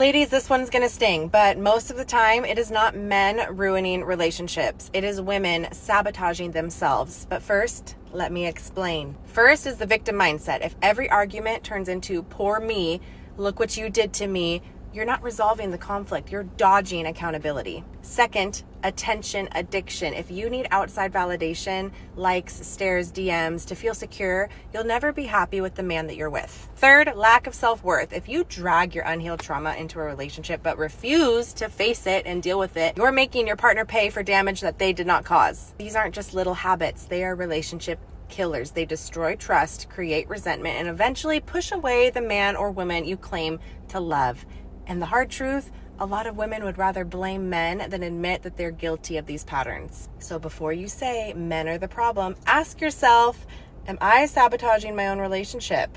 Ladies, this one's gonna sting, but most of the time it is not men ruining relationships. It is women sabotaging themselves. But first, let me explain. First is the victim mindset. If every argument turns into poor me, look what you did to me, you're not resolving the conflict. You're dodging accountability. Second, attention addiction. If you need outside validation, likes, stares, DMs to feel secure, you'll never be happy with the man that you're with. Third, lack of self-worth. If you drag your unhealed trauma into a relationship but refuse to face it and deal with it, you're making your partner pay for damage that they did not cause. These aren't just little habits. They are relationship killers. They destroy trust, create resentment, and eventually push away the man or woman you claim to love. And the hard truth, a lot of women would rather blame men than admit that they're guilty of these patterns. So before you say men are the problem, ask yourself, am I sabotaging my own relationship?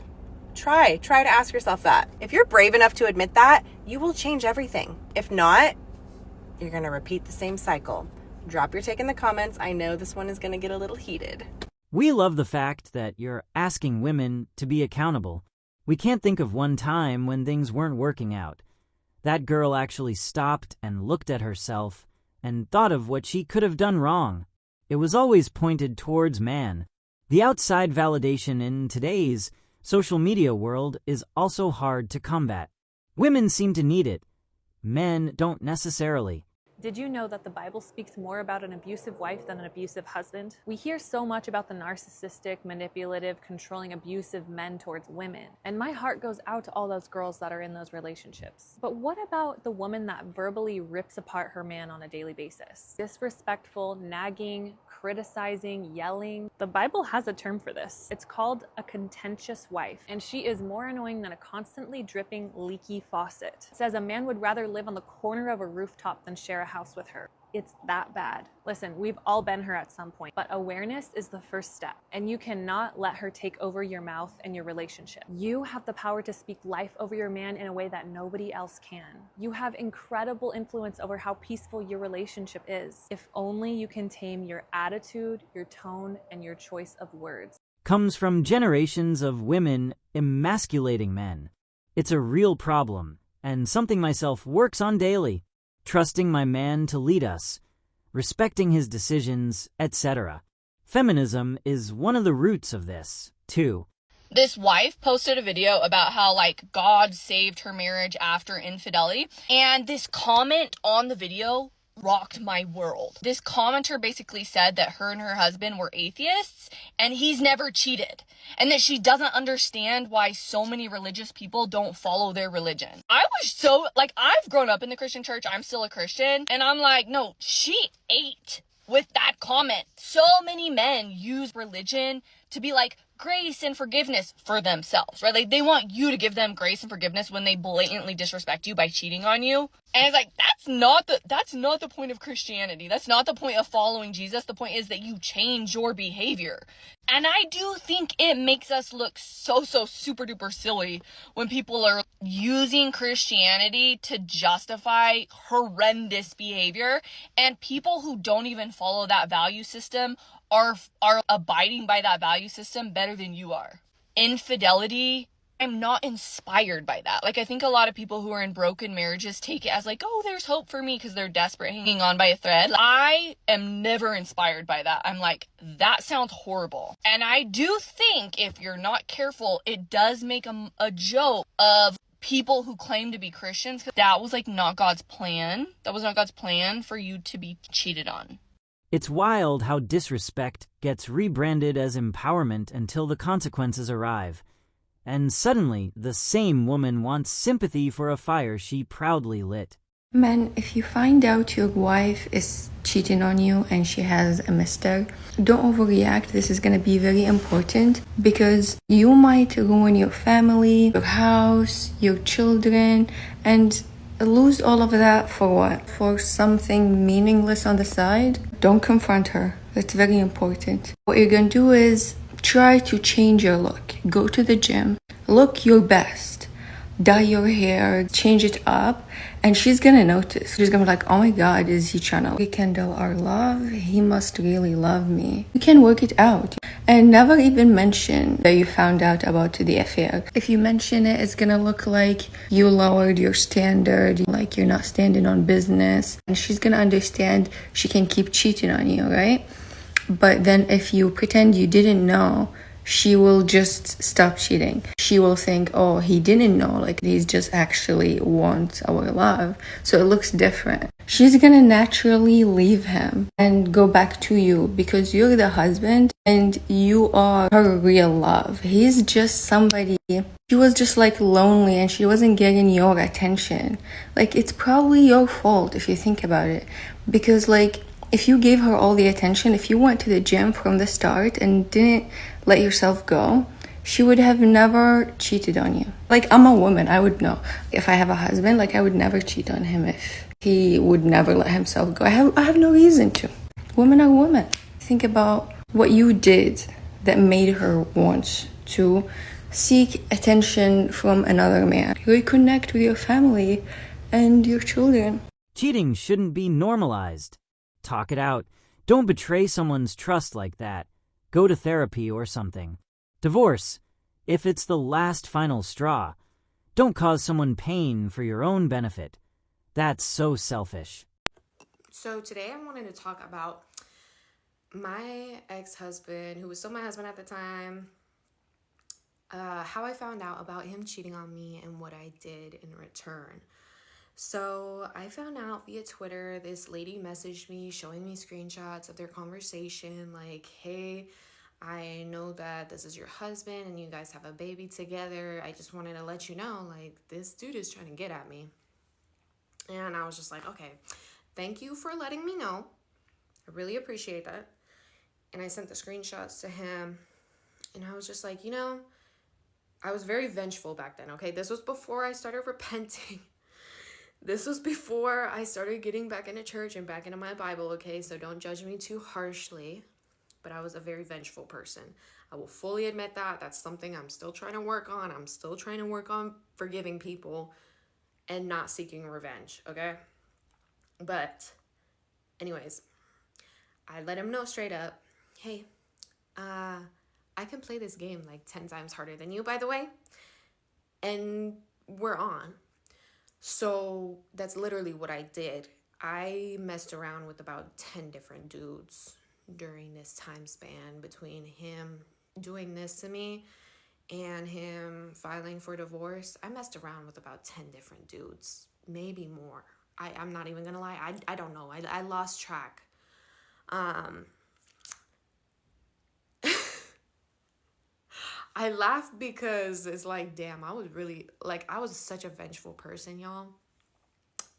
Try to ask yourself that. If you're brave enough to admit that, you will change everything. If not, you're going to repeat the same cycle. Drop your take in the comments. I know this one is going to get a little heated. We love the fact that you're asking women to be accountable. We can't think of one time when things weren't working out. That girl actually stopped and looked at herself and thought of what she could have done wrong. It was always pointed towards man. The outside validation in today's social media world is also hard to combat. Women seem to need it. Men don't necessarily. Did you know that the Bible speaks more about an abusive wife than an abusive husband? We hear so much about the narcissistic, manipulative, controlling, abusive men towards women. And my heart goes out to all those girls that are in those relationships. But what about the woman that verbally rips apart her man on a daily basis? Disrespectful, nagging, criticizing, yelling. The Bible has a term for this. It's called a contentious wife. And she is more annoying than a constantly dripping, leaky faucet. It says a man would rather live on the corner of a rooftop than share a house with her. It's that bad. Listen, we've all been her at some point, but awareness is the first step, and you cannot let her take over your mouth and your relationship. You have the power to speak life over your man in a way that nobody else can. You have incredible influence over how peaceful your relationship is. If only you can tame your attitude, your tone, and your choice of words. Comes from generations of women emasculating men. It's a real problem, and something myself works on daily. Trusting my man to lead us, respecting his decisions, etc. Feminism is one of the roots of this, too. This wife posted a video about how, God saved her marriage after infidelity. And this comment on the video rocked my world. This commenter basically said that her and her husband were atheists and he's never cheated. And that she doesn't understand why so many religious people don't follow their religion. I was so, I've grown up in the Christian church. I'm still a Christian. And I'm like, no, she ate with that comment. So many men use religion to be grace and forgiveness for themselves, right? They want you to give them grace and forgiveness when they blatantly disrespect you by cheating on you. And it's that's not the point of Christianity. That's not the point of following Jesus. The point is that you change your behavior. And I do think it makes us look so super duper silly when people are using Christianity to justify horrendous behavior, and people who don't even follow that value system are abiding by that value system better than you are. Infidelity, I'm not inspired by that. I think a lot of people who are in broken marriages take it as oh, there's hope for me because they're desperate, hanging on by a thread. I am never inspired by that. I'm that sounds horrible. And I do think if you're not careful, it does make a joke of people who claim to be Christians. That was not God's plan. That was not God's plan for you to be cheated on. It's wild how disrespect gets rebranded as empowerment until the consequences arrive. And suddenly, the same woman wants sympathy for a fire she proudly lit. Men, if you find out your wife is cheating on you and she has a mister, don't overreact. This is going to be very important because you might ruin your family, your house, your children, and lose all of that for what? For something meaningless on the side? Don't confront her. That's very important. What you're going to do is try to change your look. Go to the gym. Look your best. Dye your hair. Change it up. And she's going to notice. She's going to be like, oh my God, is he trying to rekindle our love? He must really love me. We can work it out. and never even mention that you found out about the affair. If you mention it, it's gonna look like you lowered your standard, like you're not standing on business, and she's gonna understand she can keep cheating on you, right? But then if you pretend you didn't know, she will just stop cheating. She will think, oh, he didn't know, like he's just actually wants our love. So it looks different. She's gonna naturally leave him and go back to you because you're the husband and you are her real love. He's just somebody. She was just like lonely and she wasn't getting your attention. Like it's probably your fault if you think about it. Because like if you gave her all the attention, if you went to the gym from the start and didn't let yourself go, she would have never cheated on you. Like, I'm a woman, I would know. If I have a husband, like, I would never cheat on him if he would never let himself go. I have no reason to. Women are women. Think about what you did that made her want to seek attention from another man. Reconnect with your family and your children. Cheating shouldn't be normalized. Talk it out. Don't betray someone's trust like that. Go to therapy or something. Divorce, if it's the last final straw. Don't cause someone pain for your own benefit. That's so selfish. So today I wanted to talk about my ex-husband, who was still my husband at the time, how I found out about him cheating on me and what I did in return. So I found out via Twitter, this lady messaged me showing me screenshots of their conversation like, hey, I know that this is your husband and you guys have a baby together. I just wanted to let you know, like, this dude is trying to get at me. And I was just like, okay, thank you for letting me know. I really appreciate that. And I sent the screenshots to him. And I was just like, I was very vengeful back then, okay? This was before I started repenting. This was before I started getting back into church and back into my Bible, okay? So don't judge me too harshly. But I was a very vengeful person. I will fully admit that. That's something I'm still trying to work on. I'm still trying to work on forgiving people and not seeking revenge, okay? But anyways, I let him know straight up, hey, I can play this game like 10 times harder than you, by the way. And we're on. So that's literally what I did. I messed around with about 10 different dudes during this time span between him doing this to me and him filing for divorce. I messed around with about 10 different dudes, maybe more. I'm not even gonna lie. I don't know. I lost track. I laugh because it's like, damn, I was really, like, I was such a vengeful person, y'all.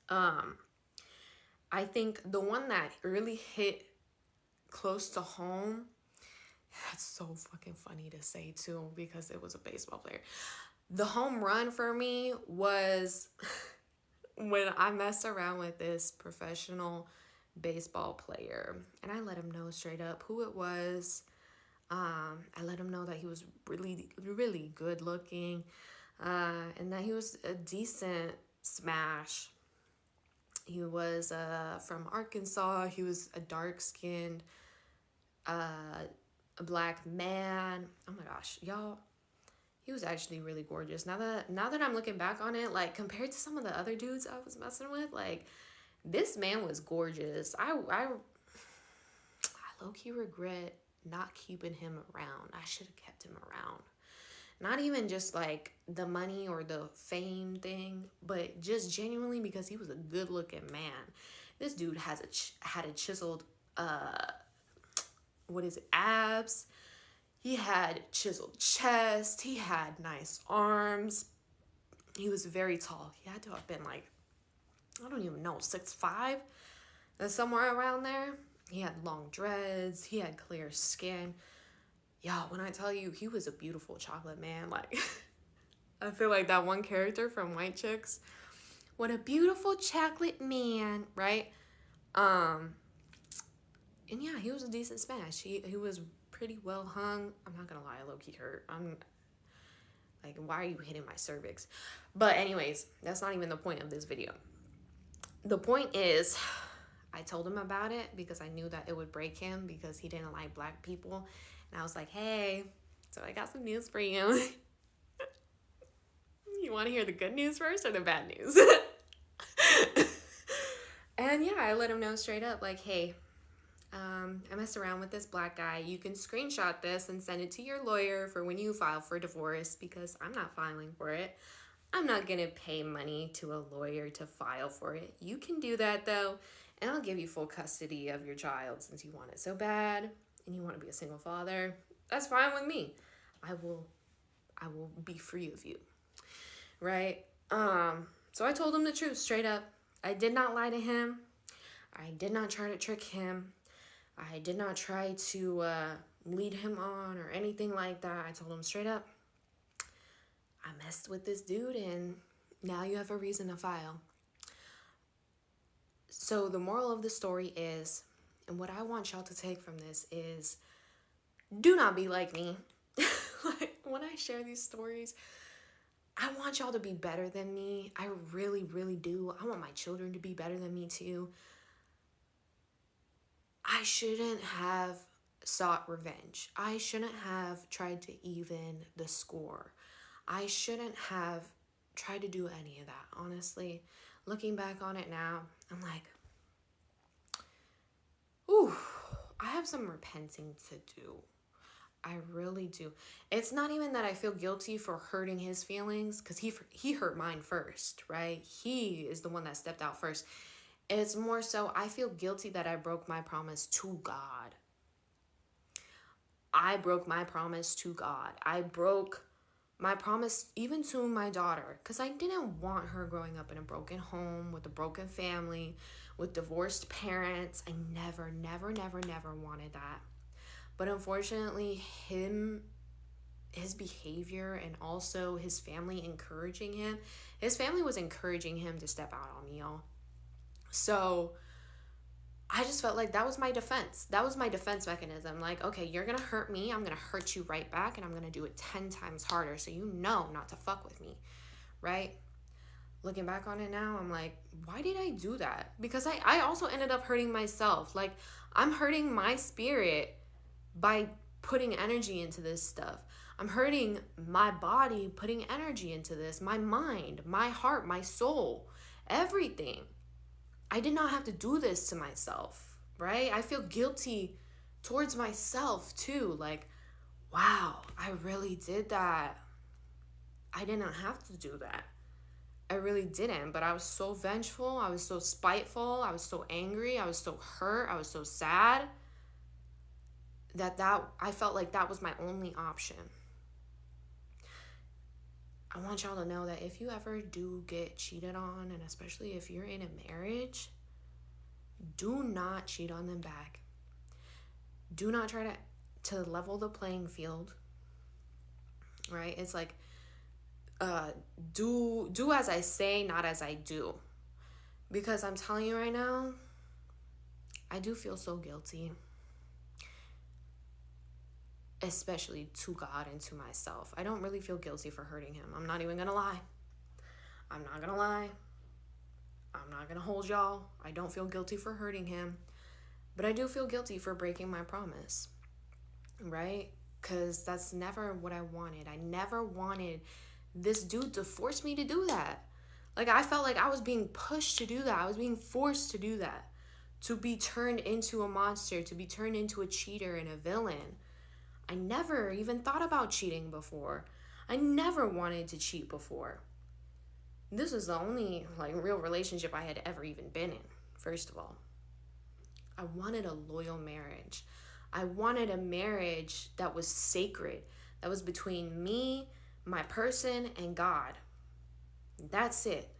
I think the one that really hit close to home, that's so fucking funny to say too, because it was a baseball player. The home run for me was when I messed around with this professional baseball player, and I let him know straight up who it was. I let him know that he was really, really good looking, and that he was a decent smash. He was from Arkansas. He was a dark-skinned, a black man. Oh my gosh, y'all, he was actually really gorgeous. Now that I'm looking back on it, like, compared to some of the other dudes I was messing with, like, this man was gorgeous. I low-key regret not keeping him around. I should have kept him around. Not even just like the money or the fame thing, but just genuinely because he was a good-looking man. This dude had a chiseled abs. He had chiseled chest. He had nice arms. He was very tall. He had to have been like, I don't even know, 6'5", somewhere around there. He had long dreads. He had clear skin. Y'all, when I tell you, he was a beautiful chocolate man. Like, I feel like that one character from White Chicks. What a beautiful chocolate man, right? And yeah, he was a decent smash. He was pretty well hung. I'm not gonna lie, I low-key hurt. I'm like, why are you hitting my cervix? But anyways, that's not even the point of this video. The point is, I told him about it because I knew that it would break him because he didn't like black people. And I was like, hey, so I got some news for you. You want to hear the good news first or the bad news? And yeah, I let him know straight up, like, hey, I messed around with this black guy. You can screenshot this and send it to your lawyer for when you file for divorce, because I'm not filing for it. I'm not going to pay money to a lawyer to file for it. You can do that though, and I'll give you full custody of your child since you want it so bad and you want to be a single father. That's fine with me. I will be free of you. Right? So I told him the truth straight up. I did not lie to him. I did not try to trick him. I did not try to lead him on or anything like that. I told him straight up, I messed with this dude and now you have a reason to file. So the moral of the story is, and what I want y'all to take from this is, do not be like me. Like, when I share these stories, I want y'all to be better than me. I really, really do. I want my children to be better than me too. I shouldn't have sought revenge. I shouldn't have tried to even the score. I shouldn't have tried to do any of that, honestly. Looking back on it now, I'm like, ooh, I have some repenting to do. I really do. It's not even that I feel guilty for hurting his feelings, because he hurt mine first, right? He is the one that stepped out first. It's more so I feel guilty that I broke my promise to God. I broke my promise to God. I broke my promise even to my daughter, because I didn't want her growing up in a broken home with a broken family, with divorced parents. I never wanted that. But unfortunately, his behavior and also his family encouraging him, his family was encouraging him to step out on me, y'all. So I just felt like that was my defense. That was my defense mechanism. Like, okay, you're going to hurt me. I'm going to hurt you right back, and I'm going to do it 10 times harder so you know not to fuck with me, right? Looking back on it now, I'm like, why did I do that? Because I also ended up hurting myself. Like, I'm hurting my spirit by putting energy into this stuff. I'm hurting my body putting energy into this, my mind, my heart, my soul, everything. I did not have to do this to myself, right? I feel guilty towards myself too. Like, wow, I really did that. I did not have to do that. I really didn't, but I was so vengeful. I was so spiteful. I was so angry. I was so hurt. I was so sad that I felt like that was my only option. I want y'all to know that if you ever do get cheated on, and especially if you're in a marriage, do not cheat on them back. Do not try to level the playing field, right? It's like, do as I say, not as I do. Because I'm telling you right now, I do feel so guilty. Especially to God and to myself. I don't really feel guilty for hurting him. I'm not even gonna lie. I'm not gonna lie. I'm not gonna hold y'all. I don't feel guilty for hurting him. But I do feel guilty for breaking my promise. Right? Because that's never what I wanted. I never wanted this dude to force me to do that. Like, I felt like I was being pushed to do that. I was being forced to do that. To be turned into a monster. To be turned into a cheater and a villain. I never even thought about cheating before. I never wanted to cheat before. This was the only real relationship I had ever even been in, first of all. I wanted a loyal marriage. I wanted a marriage that was sacred, that was between me, my person, and God. That's it.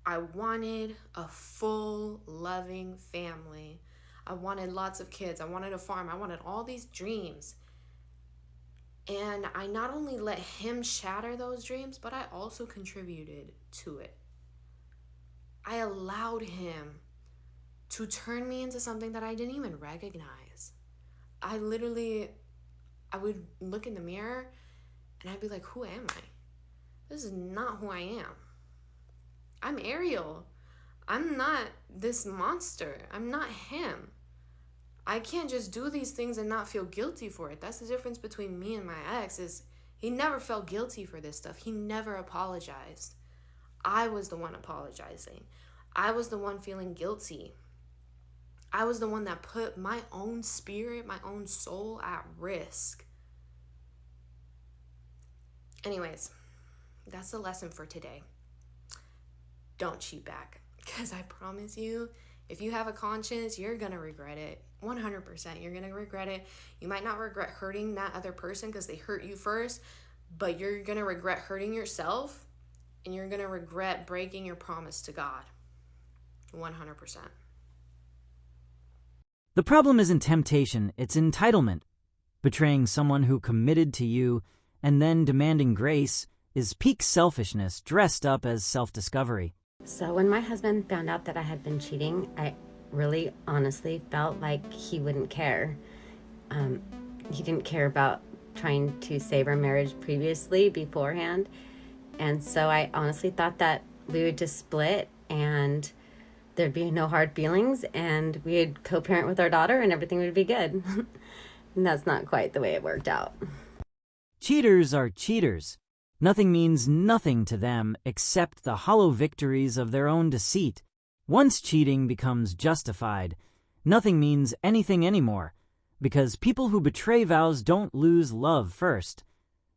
I wanted a full, loving family. I wanted lots of kids. I wanted a farm. I wanted all these dreams. And I not only let him shatter those dreams, but I also contributed to it. I allowed him to turn me into something that I didn't even recognize. I would look in the mirror and I'd be like, who am I? This is not who I am. I'm Ariel. I'm not this monster. I'm not him. I can't just do these things and not feel guilty for it. That's the difference between me and my ex, is he never felt guilty for this stuff. He never apologized. I was the one apologizing. I was the one feeling guilty. I was the one that put my own spirit, my own soul at risk. Anyways, that's the lesson for today. Don't cheat back. Because I promise you, if you have a conscience, you're going to regret it. 100%. You're going to regret it. You might not regret hurting that other person because they hurt you first, but you're going to regret hurting yourself, and you're going to regret breaking your promise to God. 100%. The problem isn't temptation, it's entitlement. Betraying someone who committed to you and then demanding grace is peak selfishness dressed up as self-discovery. So when my husband found out that I had been cheating, I really honestly felt like he wouldn't care. He didn't care about trying to save our marriage previously, beforehand. And so I honestly thought that we would just split and there'd be no hard feelings and we'd co-parent with our daughter and everything would be good. And that's not quite the way it worked out. Cheaters are cheaters. Nothing means nothing to them except the hollow victories of their own deceit. Once cheating becomes justified, nothing means anything anymore, because people who betray vows don't lose love first.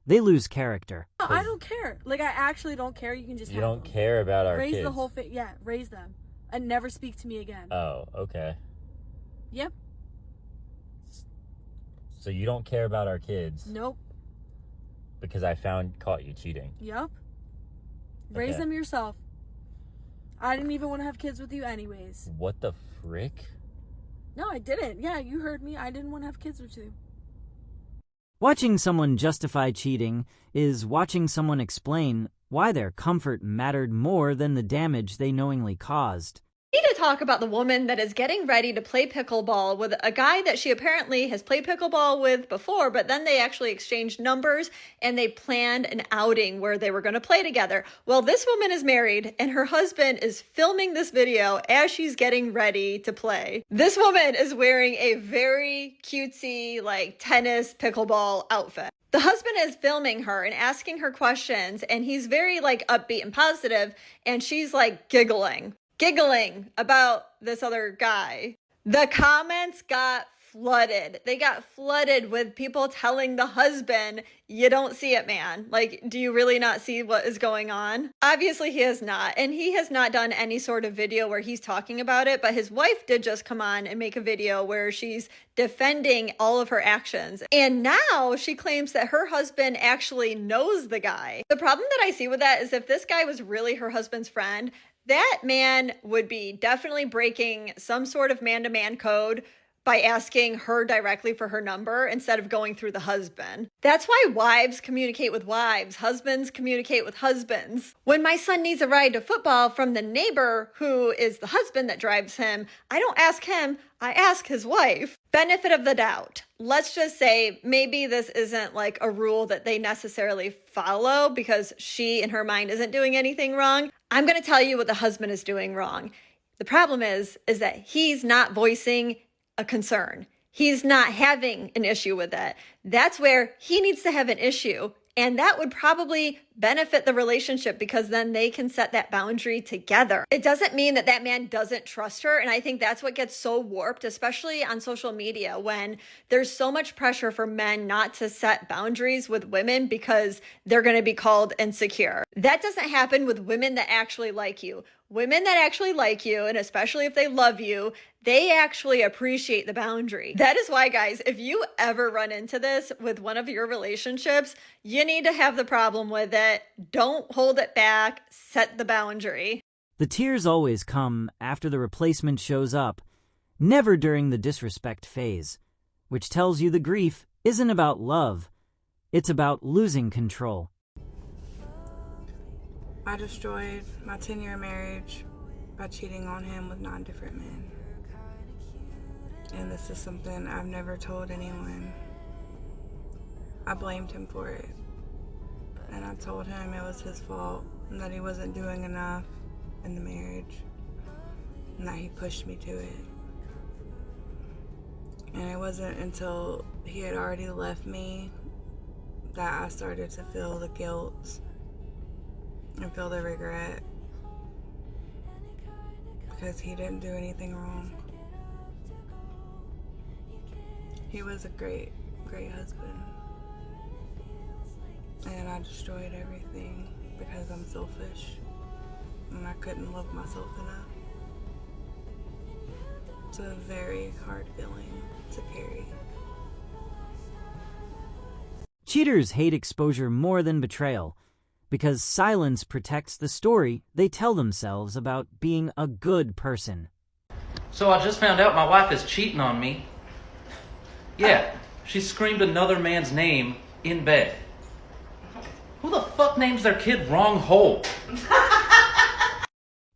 They lose character. No, I don't care. Like, I actually don't care. You can just You have don't them. care about our raise kids. the whole thing. Yeah, raise them. And never speak to me again. Oh, okay. Yep. So you don't care about our kids Nope. because I caught you cheating. Yep. Raise Okay. them yourself. I didn't even want to have kids with you anyways. What the frick? No, I didn't. Yeah, you heard me. I didn't want to have kids with you. Watching someone justify cheating is watching someone explain why their comfort mattered more than the damage they knowingly caused. We need to talk about the woman that is getting ready to play pickleball with a guy that she apparently has played pickleball with before, but then they actually exchanged numbers and they planned an outing where they were going to play together. Well, this woman is married and her husband is filming this video as she's getting ready to play. This woman is wearing a very cutesy, like, tennis pickleball outfit. The husband is filming her and asking her questions, and he's very, like, upbeat and positive, and she's, like, giggling about this other guy. The comments got flooded. They got flooded with people telling the husband, you don't see it, man. Like, do you really not see what is going on? Obviously, he has not. And he has not done any sort of video where he's talking about it. But his wife did just come on and make a video where she's defending all of her actions. And now she claims that her husband actually knows the guy. The problem that I see with that is if this guy was really her husband's friend, that man would be definitely breaking some sort of man-to-man code by asking her directly for her number instead of going through the husband. That's why wives communicate with wives, husbands communicate with husbands. When my son needs a ride to football from the neighbor who is the husband that drives him, I don't ask him, I ask his wife. Benefit of the doubt. Let's just say maybe this isn't like a rule that they necessarily follow because she in her mind isn't doing anything wrong. I'm going to tell you what the husband is doing wrong. The problem is that he's not voicing a concern. He's not having an issue with it. That's where he needs to have an issue. And that would probably benefit the relationship because then they can set that boundary together. It doesn't mean that that man doesn't trust her. And I think that's what gets so warped, especially on social media, when there's so much pressure for men not to set boundaries with women because they're going to be called insecure. That doesn't happen with women that actually like you. Women that actually like you, and especially if they love you, they actually appreciate the boundary. That is why, guys, if you ever run into this with one of your relationships, you need to have the problem with it. Don't hold it back. Set the boundary. The tears always come after the replacement shows up, never during the disrespect phase, which tells you the grief isn't about love. It's about losing control. I destroyed my 10-year marriage by cheating on him with 9 different men. And this is something I've never told anyone. I blamed him for it. And I told him it was his fault and that he wasn't doing enough in the marriage and that he pushed me to it. And it wasn't until he had already left me that I started to feel the guilt and feel the regret, because he didn't do anything wrong. He was a great, great husband. And I destroyed everything because I'm selfish and I couldn't love myself enough. It's a very hard feeling to carry. Cheaters hate exposure more than betrayal, because silence protects the story they tell themselves about being a good person. So I just found out my wife is cheating on me. Yeah, she screamed another man's name in bed. Who the fuck names their kid Wrong Hole?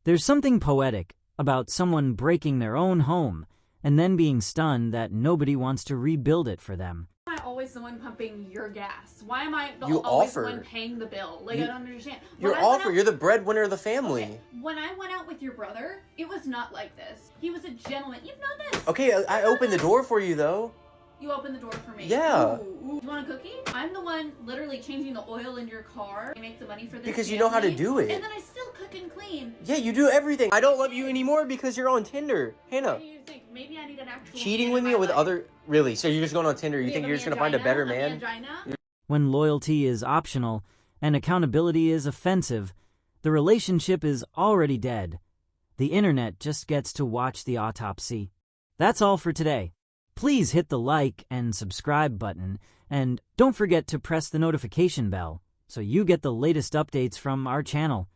There's something poetic about someone breaking their own home and then being stunned that nobody wants to rebuild it for them. Why am I always the one pumping your gas? Why am I You always offer. the one paying the bill? Like, I don't understand. You're offer. You're the breadwinner of the family. Okay, when I went out with your brother, it was not like this. He was a gentleman. You've known this. Okay, I opened the door for you, though. You opened the door for me. Yeah. Ooh. You want a cookie? I'm the one literally changing the oil in your car. I make the money for this Because you know how to do it. And then I still cook and clean. Yeah, you do everything. I don't love you anymore because you're on Tinder. Hannah. What do you think? Maybe I need an actual Cheating man with in me my or with life. other... Really? So you're just going on Tinder? You We think have you're a just going to find a better man? mangina? When loyalty is optional and accountability is offensive, the relationship is already dead. The internet just gets to watch the autopsy. That's all for today. Please hit the like and subscribe button, and don't forget to press the notification bell so you get the latest updates from our channel.